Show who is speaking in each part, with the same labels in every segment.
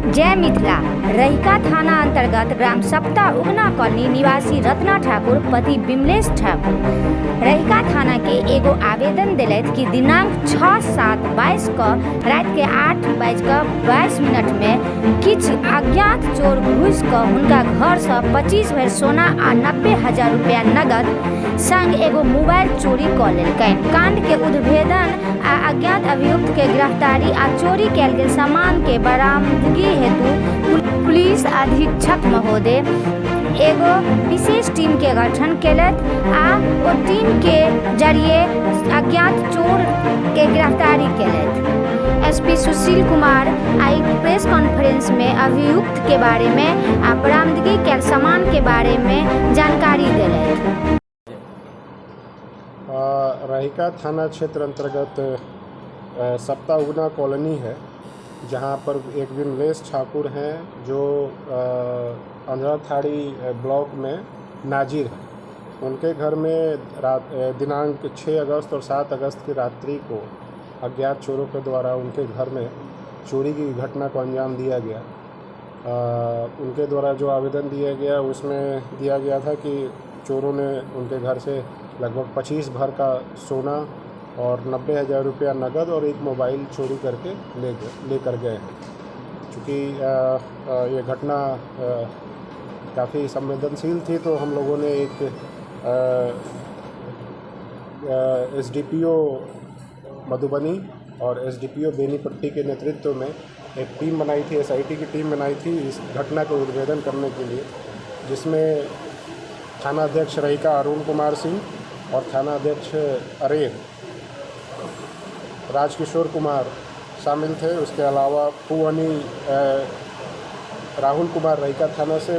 Speaker 1: जय मिथिला। रहिका थाना अंतर्गत ग्राम सप्ता उगना कॉलोनी निवासी रत्ना ठाकुर पति विमलेश ठाकुर रहिका थाना के एगो आवेदन दिलथि कि दिनांक 6/7/22 क रात के 8:22 में किछु अज्ञात चोर घुस कऽ हुनका घर से 25 भरि सोना आ 90,000 रुपया नगद संग एगो मोबाइल चोरी कऽ लेलकनि। कांड के उद्भेदन आ अज्ञात अभियुक्त के गिरफ्तारी आ चोरी कयल गेल सामान के बरामदगी हेतु पुलिस अधीक्षक महोदय एगो विशेष टीम के गठन केलथि आ ओ टीम के जरिए अज्ञात चोर के गिरफ्तारी केलथि। एसपी सुशील कुमार आई प्रेस कॉन्फ्रेंस में अभियुक्त के बारे में आ बरामदगी कयल सामान के बारे में जानकारी देलथि।
Speaker 2: रहिका थाना क्षेत्र अंतर्गत सप्ता उगना कॉलोनी है, जहां पर एक विमलेश ठाकुर हैं जो अंधराथाड़ी ब्लॉक में नाजिर है। उनके घर में दिनांक 6 अगस्त और 7 अगस्त की रात्रि को अज्ञात चोरों के द्वारा उनके घर में चोरी की घटना को अंजाम दिया गया। उनके द्वारा जो आवेदन दिया गया उसमें दिया गया था कि चोरों ने उनके घर से लगभग 25 भर का सोना और 90,000 रुपया नगद और एक मोबाइल चोरी करके लेकर गए हैं। चूँकि ये घटना काफ़ी संवेदनशील थी, तो हम लोगों ने एक एसडीपीओ मधुबनी और एसडीपीओ बेनीपट्टी के नेतृत्व में एक टीम बनाई थी, एसआईटी की टीम बनाई थी इस घटना को उद्भेदन करने के लिए, जिसमें थानाध्यक्ष रहिका अरुण कुमार सिंह और थानाध्यक्ष अरेर राजकिशोर कुमार शामिल थे। उसके अलावा पुवनी राहुल कुमार रहिका थाना से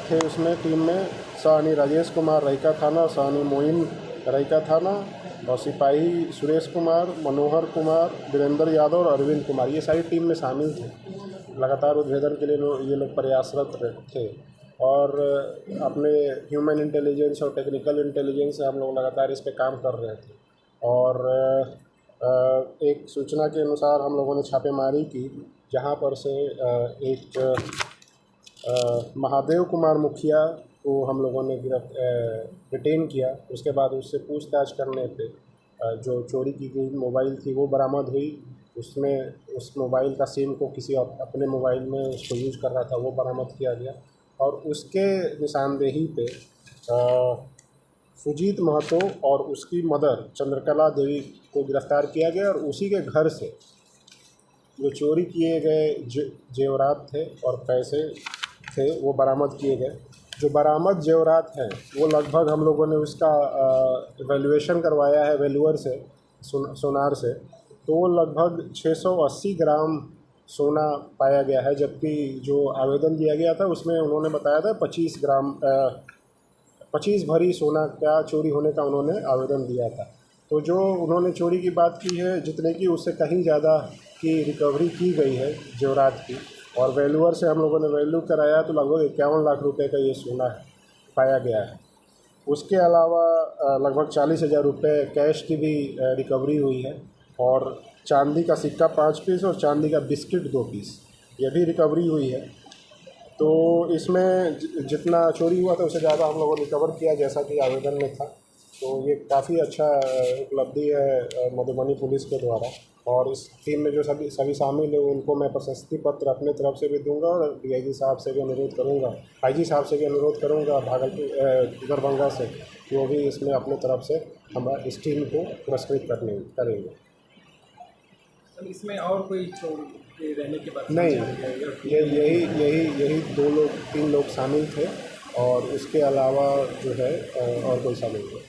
Speaker 2: थे उसमें टीम में, सहनी राजेश कुमार रहिका थाना, सहनी मोइन रहिका थाना और सिपाही सुरेश कुमार, मनोहर कुमार, वीरेंद्र यादव और अरविंद कुमार, ये सारी टीम में शामिल थे। लगातार उद्भेदन के लिए ये लोग प्रयासरत थे और अपने ह्यूमन इंटेलिजेंस और टेक्निकल इंटेलिजेंस से हम लोग लगातार इस पे काम कर रहे थे। और एक सूचना के अनुसार हम लोगों ने छापेमारी की, जहां पर से एक महादेव कुमार मुखिया को हम लोगों ने डिटेन किया। उसके बाद उससे पूछताछ करने पे जो चोरी की गई मोबाइल थी वो बरामद हुई। उसमें उस मोबाइल का सिम को किसी अपने मोबाइल में उसको यूज कर रहा था, वो बरामद किया गया। और उसके निशानदेही पे सुजीत महतो और उसकी मदर चंद्रकला देवी को गिरफ्तार किया गया और उसी के घर से जो चोरी किए गए जेवरात थे और पैसे थे वो बरामद किए गए। जो बरामद जेवरात हैं वो लगभग हम लोगों ने उसका वैल्यूएशन करवाया है वैल्यूअर से, सोनार से, तो वो लगभग 680 ग्राम सोना पाया गया है। जबकि जो आवेदन दिया गया था उसमें उन्होंने बताया था 25 भरी सोना का चोरी होने का उन्होंने आवेदन दिया था। तो जो उन्होंने चोरी की बात की है, जितने की उससे कहीं ज़्यादा की रिकवरी की गई है जेवरात की, और वैल्यूअर से हम लोगों ने वैल्यू कराया तो लगभग 51 लाख रुपए का ये सोना पाया गया है। उसके अलावा लगभग 40,000 रुपये कैश की भी रिकवरी हुई है और चांदी का सिक्का 5 पीस और चांदी का बिस्किट 2 पीस ये भी रिकवरी हुई है। तो इसमें जितना चोरी हुआ था उससे ज़्यादा हम लोगों ने रिकवर किया, जैसा कि आवेदन में था। तो ये काफ़ी अच्छा उपलब्धि है मधुबनी पुलिस के द्वारा। और इस टीम में जो सभी शामिल हैं उनको मैं प्रशस्ति पत्र अपने तरफ से भी दूंगा और डीआईजी साहब से भी अनुरोध करूंगा, आईजी साहब से भी अनुरोध करूंगा भागलपुर दरभंगा से, कि वो भी इसमें अपने तरफ से हमारे इस टीम को पुरस्कृत करेंगे।
Speaker 3: इसमें और कोई चोर रहने के बाद
Speaker 2: नहीं, यही 3 लोग शामिल थे और उसके अलावा जो है और कोई शामिल नहीं।